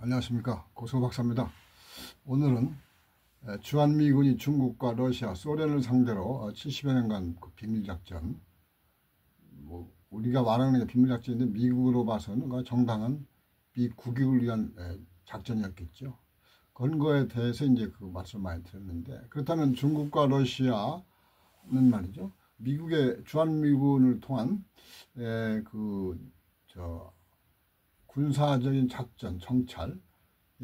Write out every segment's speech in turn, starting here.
안녕하십니까, 고승호 박사입니다. 오늘은 주한미군이 중국과 러시아, 소련을 상대로 70여 년간 그 비밀작전, 우리가 말하는 게 비밀작전인데 미국으로 봐서는 정당한 비국익을 위한 작전이었겠죠. 그런 거에 대해서 이제 그 말씀을 많이 드렸는데, 그렇다면 중국과 러시아는 말이죠, 미국의 주한미군을 통한 군사적인 작전, 정찰,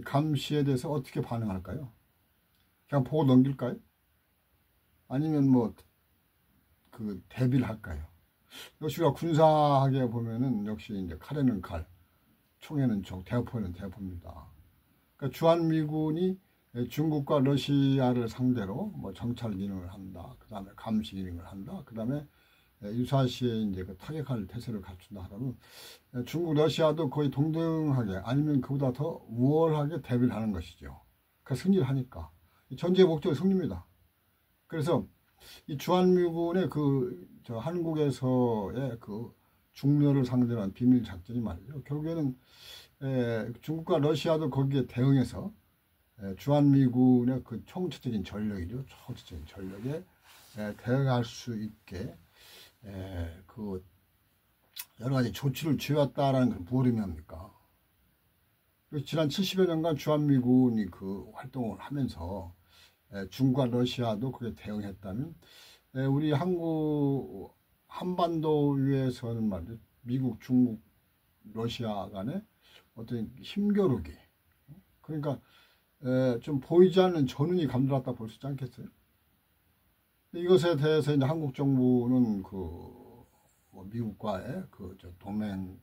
감시에 대해서 어떻게 반응할까요? 그냥 보고 넘길까요? 아니면 대비를 할까요? 역시 우리가 군사하게 보면은 역시 이제 칼에는 칼, 총에는 총, 대포에는 대포입니다. 그러니까 주한미군이 중국과 러시아를 상대로 정찰 기능을 한다. 그 다음에 감시 기능을 한다. 그 다음에 유사시에 이제 그 타격할 태세를 갖춘다 하면 중국, 러시아도 거의 동등하게 아니면 그보다 더 우월하게 대비를 하는 것이죠. 그 승리를 하니까 전제의 목적은 승리입니다. 그래서 이 주한미군의 한국에서의 그 중려를 상대로 한 비밀 작전이 말이죠. 결국에는 중국과 러시아도 거기에 대응해서 주한미군의 그 총체적인 전력이죠. 총체적인 전력에 대응할 수 있게 그 여러 가지 조치를 취했다라는 건 무엇 의미합니까? 지난 70여 년간 주한미군이 그 활동을 하면서 중국과 러시아도 그게 대응했다면 우리 한국 한반도 위에서는 말이죠, 미국, 중국, 러시아 간의 어떤 힘겨루기, 그러니까 좀 보이지 않는 전운이 감돌았다 볼 수 있지 않겠어요? 이것에 대해서 이제 한국 정부는 미국과의 동맹과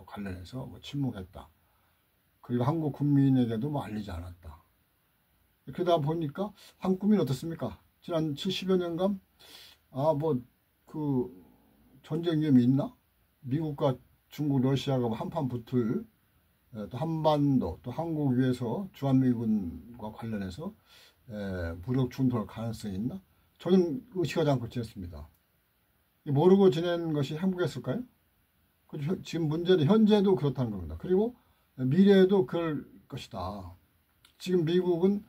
관련해서 침묵했다. 그리고 한국 국민에게도 알리지 않았다. 그러다 보니까 한국 국민은 어떻습니까? 지난 70여 년간 전쟁 위험이 있나? 미국과 중국, 러시아가 한판 붙을, 또 한반도, 또 한국 위에서 주한미군과 관련해서 무력 충돌할 가능성이 있나? 저는 의식하지 않고 지냈습니다. 모르고 지낸 것이 행복했을까요? 지금 문제는 현재도 그렇다는 겁니다. 그리고 미래에도 그럴 것이다. 지금 미국은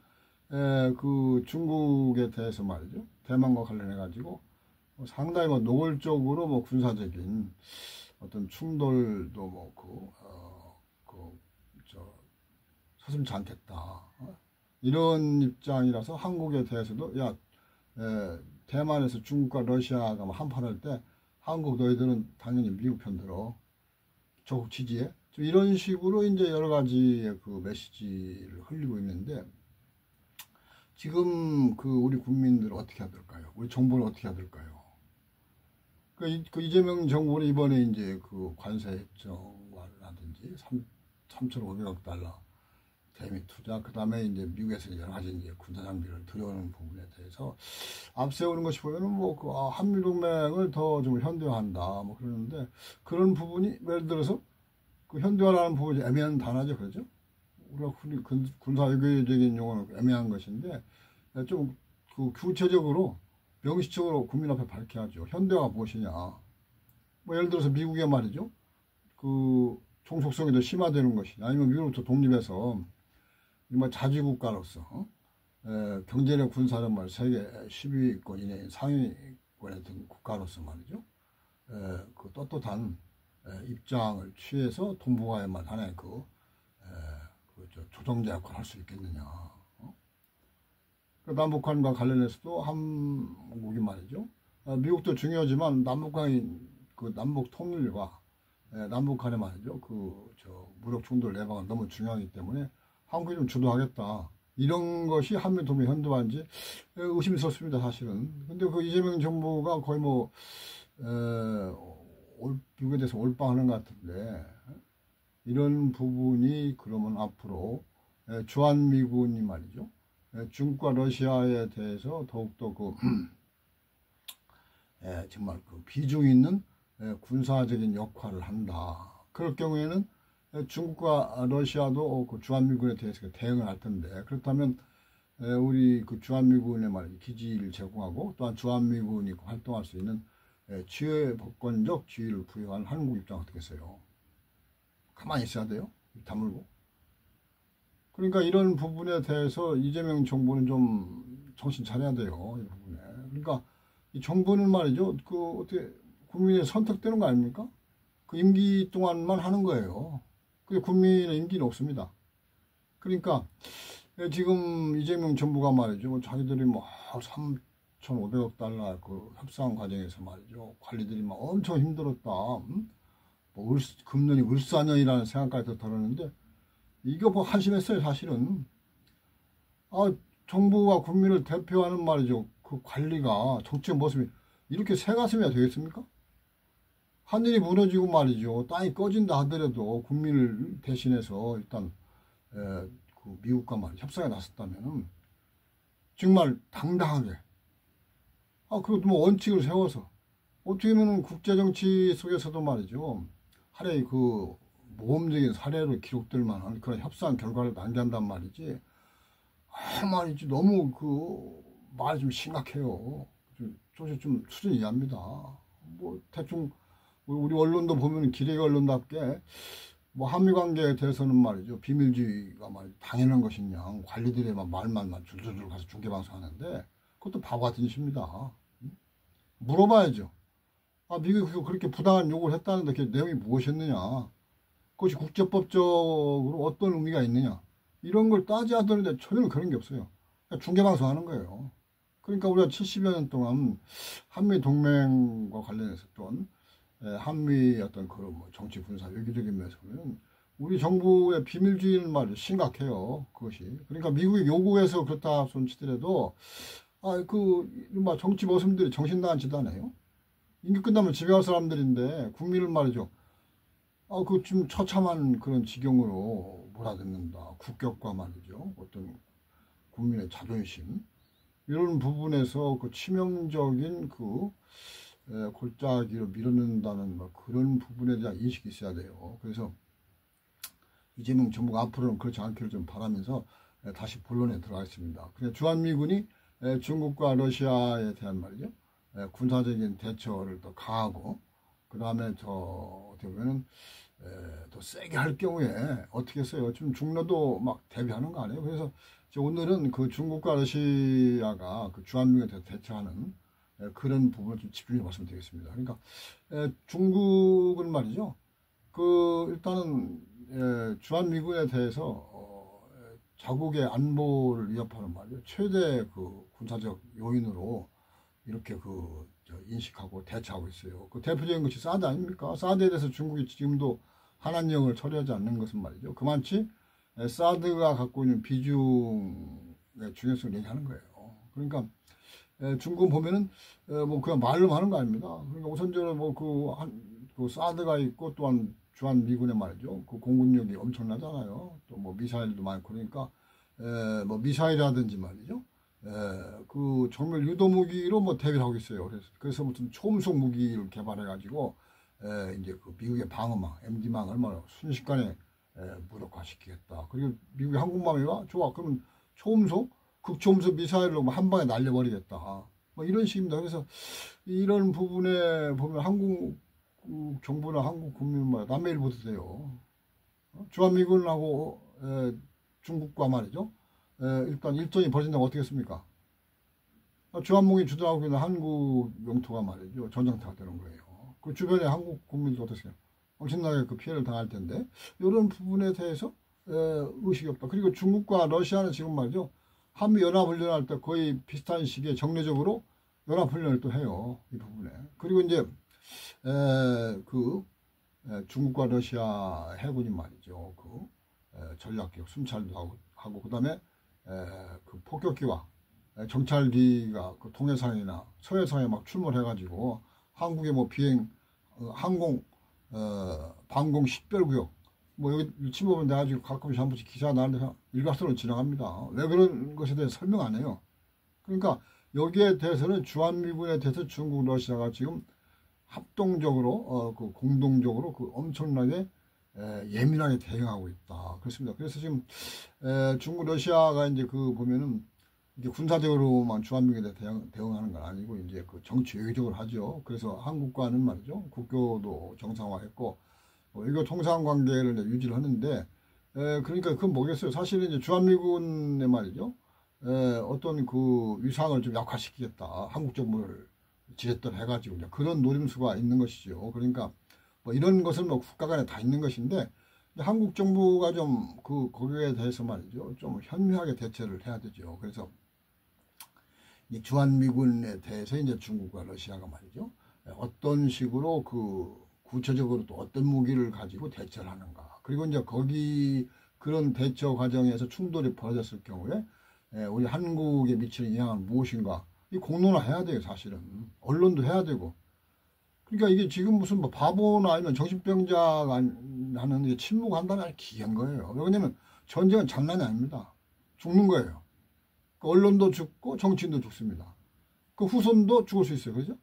그 중국에 대해서 말이죠, 대만과 관련해 가지고 상당히 노골적으로 군사적인 어떤 충돌도 서슴지 않겠다, 이런 입장이라서 한국에 대해서도 대만에서 중국과 러시아가 한판할 때 한국 너희들은 당연히 미국 편 들어, 조국 지지해, 이런 식으로 이제 여러 가지의 그 메시지를 흘리고 있는데, 지금 우리 국민들은 어떻게 해야 될까요? 우리 정부는 어떻게 해야 될까요? 이재명 정부는 이번에 이제 그 관세 협정이라든지 3,500억 달러 대미 투자, 그 다음에 이제 미국에서 여러 가지 이제 군사 장비를 들여오는 부분에 대해서 앞세우는 것이 보면은 한미동맹을 더 좀 현대화한다 그러는데, 그런 부분이 예를 들어서 그 현대화라는 부분이 애매한 단어죠, 그렇죠? 우리가 군사 외교적인 용어는 애매한 것인데 좀 구체적으로 명시적으로 국민 앞에 밝혀야죠. 현대화가 무엇이냐? 예를 들어서 미국의 말이죠, 그 종속성이 더 심화되는 것이냐, 아니면 미국부터 독립해서 자주국가로서 경제력, 군사력 세계 10위권 이내 상위권에 든 국가로서 말이죠, 그 떳떳한 입장을 취해서 동북아에만 하나의 조정자 역할을 할 수 있겠느냐. 남북한과 관련해서도 한국이 말이죠, 미국도 중요하지만 남북 통일과 남북한의 말이죠, 무력 충돌 예방은 너무 중요하기 때문에 한국이 좀 주도하겠다, 이런 것이 한미동맹 현대화인지 의심스럽습니다, 사실은. 근데 이재명 정부가 거의 미국에 대해서 올빵하는 것 같은데, 이런 부분이 그러면 앞으로 주한미군이 말이죠, 중국과 러시아에 대해서 더욱더 정말 비중 있는 군사적인 역할을 한다. 그럴 경우에는 중국과 러시아도 주한미군에 대해서 대응을 할 텐데, 그렇다면 우리 주한미군의 기지를 제공하고 또한 주한미군이 활동할 수 있는 지휘 지위를 부여한 한국 입장 어떻겠어요? 가만히 있어야 돼요? 입 다물고? 그러니까 이런 부분에 대해서 이재명 정부는 좀 정신 차려야 돼요. 이 부분에. 그러니까 이 정부는 말이죠. 그 어떻게 국민이 선택되는 거 아닙니까? 그 임기 동안만 하는 거예요. 근데 국민의 임기는 없습니다. 그러니까 지금 이재명 정부가 말이죠. 자기들이 뭐 3,500억 달러 그 협상 과정에서 말이죠. 관리들이 막 엄청 힘들었다. 뭐 금년이 을사년이라는 생각까지 들었는데 이거 뭐 한심했어요. 사실은. 아, 정부와 국민을 대표하는 말이죠. 그 관리가 정치의 모습이 이렇게 새가슴이야 되겠습니까? 하늘이 무너지고 말이죠. 땅이 꺼진다 하더라도 국민을 대신해서 일단 그 미국과 협상에 나섰다면은 정말 당당하게 그것도 뭐 원칙을 세워서 어떻게 보면 국제정치 속에서도 말이죠. 하나의 그 모범적인 사례로 기록될 만한 그런 협상 결과를 남겨한단 말이지. 말이지 너무 그 말이 좀 심각해요. 좀 수준이 이해합니다. 뭐 대충 우리 언론도 보면 기레기 언론답게 뭐 한미 관계에 대해서는 말이죠. 비밀주의가 당연한 것이냐. 관리들의 말만 줄줄줄 가서 중계방송하는데 그것도 바보 같은 짓입니다. 물어봐야죠. 미국이 그렇게 부당한 요구를 했다는데 그 내용이 무엇이었느냐. 그것이 국제법적으로 어떤 의미가 있느냐. 이런 걸 따지하더라도 전혀 그런 게 없어요. 중계방송 하는 거예요. 그러니까 우리가 70여 년 동안 한미 동맹과 관련했었던 한미 어떤 그런 뭐 정치 군사 외교적인 면에서 보면 우리 정부의 비밀주의는 말이죠. 심각해요. 그것이. 그러니까 미국이 요구해서 그렇다 손치더라도 정치 모습들이 정신 나간 짓 안 해요. 임기 끝나면 집에 갈 사람들인데 국민을 말이죠. 그 지금 처참한 그런 지경으로 몰아듣는다. 국격과 말이죠. 어떤 국민의 자존심 이런 부분에서 그 치명적인 그 골짜기로 밀어넣는다는 그런 부분에 대한 인식이 있어야 돼요. 그래서 이재명 정부가 앞으로는 그렇지 않기를 좀 바라면서 다시 본론에 들어가겠습니다. 그래서 주한미군이 중국과 러시아에 대한 말이죠. 군사적인 대처를 더 강하고 그 다음에 어떻게 보면은 더 세게 할 경우에 어떻게 했어요? 지금 중러도 막 대비하는 거 아니에요? 그래서 오늘은 그 중국과 러시아가 그 주한미군에 대처하는 그런 부분을 좀 집중해 봤으면 되겠습니다. 그러니까 중국은 말이죠. 일단은 주한미군에 대해서 자국의 안보를 위협하는 말이죠. 최대 그 군사적 요인으로 이렇게 인식하고 대처하고 있어요. 그 대표적인 것이 사드 아닙니까? 사드에 대해서 중국이 지금도 한한령을 처리하지 않는 것은 말이죠. 그만치 사드가 갖고 있는 비중의 중요성을 얘기하는 거예요. 그러니까 중국은 보면은 그냥 말로 하는 거 아닙니다. 그러니까 우선적으로 그 사드가 있고 또한 주한미군의 말이죠. 그 공군력이 엄청나잖아요. 또 뭐 미사일도 많고 그러니까 뭐 미사일이라든지 말이죠. 그 정밀 유도 무기로 뭐 대비를 하고 있어요. 그래서 무슨 초음속 무기를 개발해 가지고 이제 그 미국의 방어망, MD망을 얼마나 순식간에 무력화시키겠다. 그리고 미국의 항공모함이 좋아. 그러면 극초음속 미사일로 한 방에 날려버리겠다. 뭐 이런 식입니다. 그래서 이런 부분에 보면 한국 정부나 한국 국민은 남의 일 못해요. 주한미군하고 중국과 말이죠. 일단 일전이 벌어진다면 어떻게 했습니까? 주한미군이 주도하고 있는 한국 영토가 말이죠. 전쟁터가 되는 거예요. 그 주변에 한국 국민도 어떠세요? 엄청나게 그 피해를 당할 텐데 이런 부분에 대해서 의식이 없다. 그리고 중국과 러시아는 지금 말이죠. 한미 연합훈련할 때 거의 비슷한 시기에 정례적으로 연합훈련을 또 해요. 이 부분에. 그리고 이제 중국과 러시아 해군이 말이죠. 전략기록 순찰도 하고 그다음에 그 폭격기와 정찰기가 그 동해상이나 서해상에 막 출몰해가지고 한국의 뭐 방공 식별구역 뭐 여기 위치 보면 내가 지금 가끔씩 한 번씩 기사 나는데 일각선으로 지나갑니다. 왜 그런 것에 대해 설명 안 해요. 그러니까 여기에 대해서는 주한미군에 대해서 중국, 러시아가 지금 합동적으로 공동적으로 엄청나게 예민하게 대응하고 있다. 그렇습니다. 그래서 지금 중국, 러시아가 이제 보면은 이제 군사적으로만 주한미군에 대응하는 건 아니고 이제 정치 외교적으로 하죠. 그래서 한국과는 말이죠. 국교도 정상화했고 외교 통상 관계를 유지를 하는데 그러니까 그건 뭐겠어요. 사실은 이제 주한미군의 말이죠. 어떤 그 위상을 좀 약화시키겠다. 한국 정부를 지렛대로 해가지고 이제 그런 노림수가 있는 것이죠. 그러니까 뭐 이런 것은 뭐 국가 간에 다 있는 것인데 한국 정부가 좀 거기에 대해서 말이죠. 좀 현명하게 대처를 해야 되죠. 그래서 이 주한미군에 대해서 이제 중국과 러시아가 말이죠. 어떤 식으로 구체적으로 또 어떤 무기를 가지고 대처를 하는가. 그리고 이제 그런 대처 과정에서 충돌이 벌어졌을 경우에 우리 한국에 미치는 영향은 무엇인가. 이 공론화해야 돼요, 사실은. 언론도 해야 되고. 그러니까 이게 지금 무슨 뭐 바보나 아니면 정신병자가 하는 게 침묵한다는 기이한 거예요. 왜냐면 전쟁은 장난이 아닙니다. 죽는 거예요. 언론도 죽고 정치인도 죽습니다. 그 후손도 죽을 수 있어요. 그죠?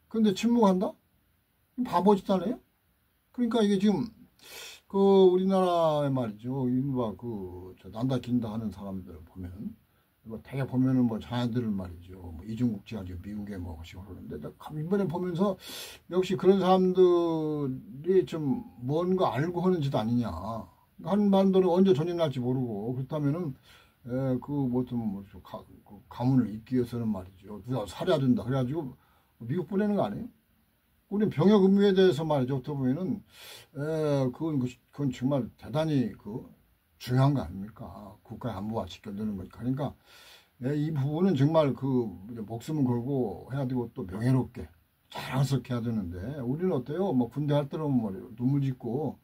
그런데 침묵한다? 바보짓 아니에요? 그러니까 이게 지금 우리나라의 말이죠. 이른바 난다 긴다 하는 사람들 보면 대개 보면은 뭐 자녀들을 말이죠. 뭐 이중국제 가지고 미국에 뭐 하시고 그러는데 이번에 보면서 역시 그런 사람들이 좀 뭔가 알고 하는 짓 아니냐. 한반도는 언제 전쟁 날지 모르고 그렇다면은 가문을 잇기 위해서는 말이죠. 누가 살해야 된다. 그래가지고 미국 보내는 거 아니에요? 우리 병역 의무에 대해서 말이죠. 어떻게 보면은 그건 정말 대단히 중요한 거 아닙니까? 국가의 안보와 직결되는 거니까. 그러니까 이 부분은 정말 목숨을 걸고 해야 되고 또 명예롭게 자랑스럽게 해야 되는데 우리는 어때요? 뭐 군대 할 때는 뭐 눈물 짓고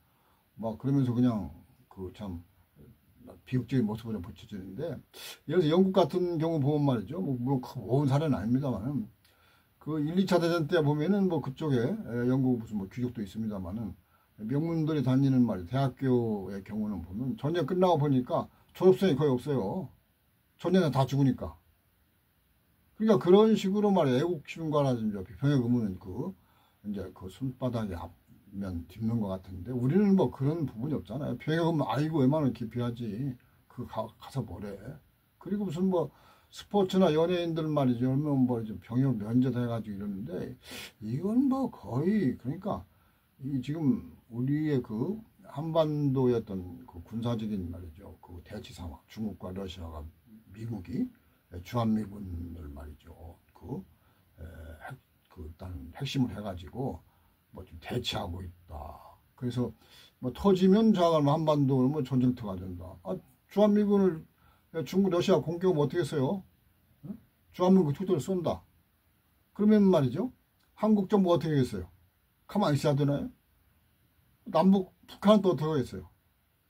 막 그러면서 그냥 참 비극적인 모습으로 붙여지는데 예를 들어서 영국 같은 경우 보면 말이죠. 물론 온 사례는 아닙니다만은 1, 2차 대전 때 보면은 뭐 그쪽에 영국 무슨 뭐 귀족도 있습니다만은 명문들이 다니는 대학교의 경우는 보면 전쟁 끝나고 보니까 졸업생이 거의 없어요. 전쟁에 다 죽으니까. 그러니까 그런 식으로 애국심과라든지 병역 의무는 이제 손바닥에 앞면 짚는 것 같은데 우리는 뭐 그런 부분이 없잖아요. 병역 의무 아이고 웬만하면 기피하지. 가서 뭐래. 그리고 무슨 뭐 스포츠나 연예인들 말이죠. 뭐 병역 면제도 해가지고 이러는데 이건 뭐 거의 그러니까 지금 우리의 한반도의 어떤 군사적인 말이죠. 대치 상황, 중국과 러시아가 미국이 주한미군을 말이죠. 일단 핵심을 해가지고 뭐 좀 대치하고 있다. 그래서 뭐 터지면 한반도는 뭐 전쟁터가 된다. 주한미군을 중국, 러시아 공격하면 어떻게 했어요? 주한미군 투도를 쏜다. 그러면 말이죠. 한국 정부 어떻게 했어요? 가만히 있어야 되나요? 남북, 북한은 또 어떻게 했어요?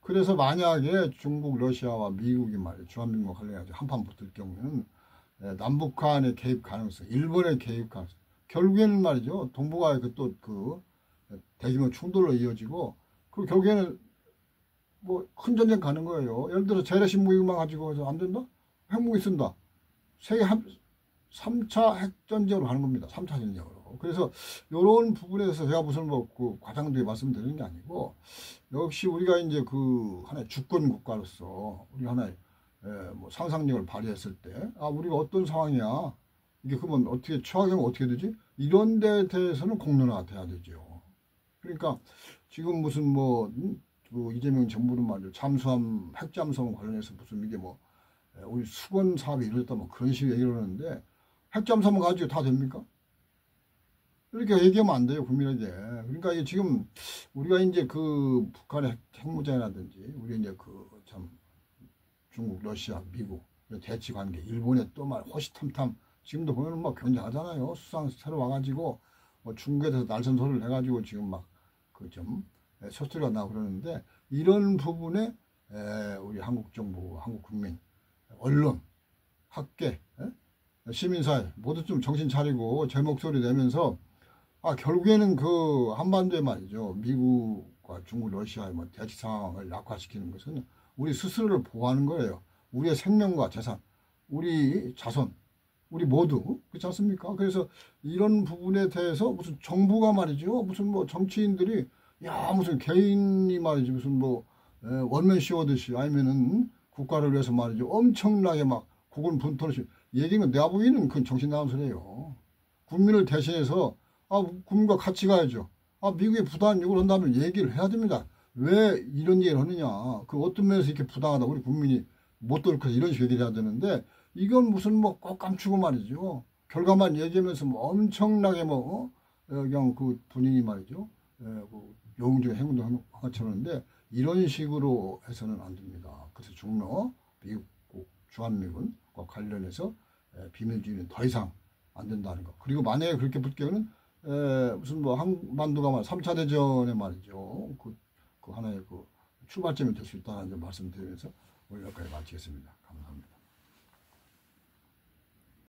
그래서 만약에 중국, 러시아와 미국이 말이죠. 주한미군과 관련해서 한판 붙을 경우에는 남북한의 개입 가능성, 일본의 개입 가능성. 결국에는 말이죠. 동북아의 대규모 충돌로 이어지고, 그리고 결국에는 뭐 큰 전쟁 가는 거예요. 예를 들어 재래식 무기만 가지고 해서 안 된다? 핵무기 쓴다. 세계 3차 핵전쟁으로 가는 겁니다. 3차 전쟁으로. 그래서 이런 부분에서 제가 무슨 과장되게 말씀드리는 게 아니고 역시 우리가 이제 하나의 주권 국가로서 우리 하나의 뭐 상상력을 발휘했을 때 우리가 어떤 상황이야. 이게 그러면 어떻게 처하면 어떻게 되지? 이런 데에 대해서는 공론화가 돼야 되죠. 그러니까 지금 무슨 이재명 정부는 말이죠. 핵잠수함 관련해서 무슨 이게 우리 수건 사업이 이루어졌다 그런 식으로 얘기를 하는데 핵잠수함 가지고 다 됩니까? 이렇게 얘기하면 안 돼요, 국민에게. 그러니까 이게 지금 우리가 이제 북한의 핵무장이라든지 우리 이제 중국, 러시아, 미국 대치 관계, 일본의 또 호시탐탐 지금도 보면 굉장하잖아요. 수상 새로 와가지고 중국에 대해서 날선 소리를 해가지고 지금 소리가 나고 그러는데 이런 부분에 우리 한국 정부, 한국 국민, 언론, 학계, 시민사회 모두 좀 정신 차리고 제 목소리 내면서 결국에는 한반도에 말이죠. 미국과 중국, 러시아의 대치 상황을 약화시키는 것은 우리 스스로를 보호하는 거예요. 우리의 생명과 재산, 우리 자손, 우리 모두 그렇지 않습니까? 그래서 이런 부분에 대해서 무슨 정부가 말이죠. 무슨 정치인들이 무슨 개인이 말이지 무슨 원맨 쇼하듯이 아니면은 국가를 위해서 말이죠. 엄청나게 국군 분토를 얘기는 내가 보기에는 그건 정신 나간 소리예요. 국민을 대신해서 국민과 같이 가야죠. 미국이 부단 요구를 한다면 얘기를 해야 됩니다. 왜 이런 얘기를 하느냐. 그 어떤 면에서 이렇게 부당하다. 우리 국민이 못 들켜서 이런 식으로 얘기를 해야 되는데 이건 무슨 뭐 꼭 감추고 말이죠. 결과만 얘기하면서 뭐 엄청나게 뭐 그냥 그 본인이 말이죠. 그 영웅적 행동도 하는 것처럼 하는데 이런 식으로 해서는 안 됩니다. 그래서 중러 미국 주한미군과 관련해서 비밀주의는 더 이상 안 된다는 거. 그리고 만약에 그렇게 붙을 경우는 무슨 뭐 한반도가 말 3차 대전에 말이죠. 그 하나의 그 출발점이 될 수 있다는 점 말씀드리면서 오늘 여기까지 마치겠습니다. 감사합니다.